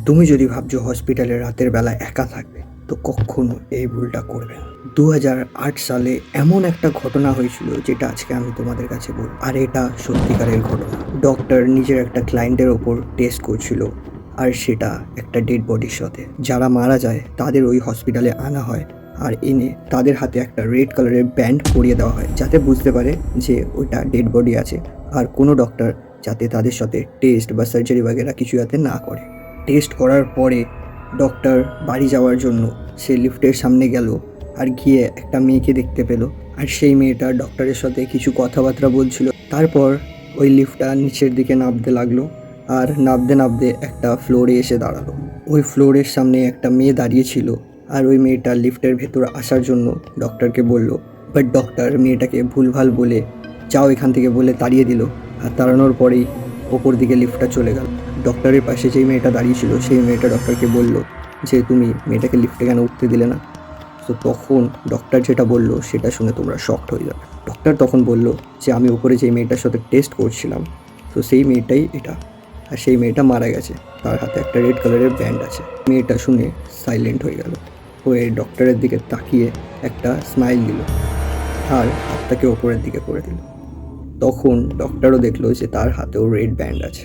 তুমি যদি ভাবছো হসপিটালে রাতের বেলা একা থাকবে, তো কখনো এই ভুলটা করবে না। 2008 সালে এমন একটা ঘটনা হয়েছিল যেটা আজকে আমি তোমাদের কাছে বলবো, আর এটা সত্যিকারের ঘটনা। ডক্টর নিজের একটা ক্লায়েন্টের ওপর টেস্ট করছিল, আর সেটা একটা ডেড বডির সাথে। যারা মারা যায় তাদের ওই হসপিটালে আনা হয়, আর এনে তাদের হাতে একটা রেড কালারের ব্যান্ড পরিয়ে দেওয়া হয়, যাতে বুঝতে পারে যে ওইটা ডেড বডি আছে। আর কোনো ডক্টর যাতে তাদের সাথে টেস্ট বা সার্জারি বাগেরা কিছু যাতে না করে। টেস্ট করার পরে ডক্টর বাড়ি যাওয়ার জন্য সে লিফটের সামনে গেল, আর গিয়ে একটা মেয়েকে দেখতে পেল। আর সেই মেয়েটা ডক্টরের সাথে কিছু কথাবার্তা বলছিল। তারপর ওই লিফটটা নিচের দিকে নামতে লাগলো, আর নামতে নামতে একটা ফ্লোরে এসে দাঁড়ালো। ওই ফ্লোরের সামনে একটা মেয়ে দাঁড়িয়ে ছিল, আর ওই মেয়েটা লিফটের ভেতর আসার জন্য ডক্টরকে বলল। বাট ডক্টর মেয়েটাকে ভুলভাল বলে যাও এখান থেকে বলে তাড়িয়ে দিল। আর তাড়ানোর পরেই ওপর দিকে লিফটটা চলে গেল। ডক্টরের পাশে যেই মেয়েটা দাঁড়িয়েছিল সেই মেয়েটা ডক্টরকে বলল যে তুমি মেয়েটাকে লিফটে কেন উঠতে দিলে না। তো তখন ডক্টর যেটা বলল সেটা শুনে তোমরা শকড হয়ে যাবে। ডক্টর তখন বলল যে আমি উপরে যেই মেয়েটার সাথে টেস্ট করছিলাম, তো সেই মেয়েটাই এটা, আর সেই মেয়েটা মারা গেছে, তার হাতে একটা রেড কালারের ব্যান্ড আছে। মেয়েটা শুনে সাইলেন্ট হয়ে গেল, হয়ে ডক্টরের দিকে তাকিয়ে একটা স্মাইল দিল, আর হাতটাকে ওপরের দিকে করে দিল। তখন ডক্টরও দেখলো যে তার হাতেও রেড ব্যান্ড আছে।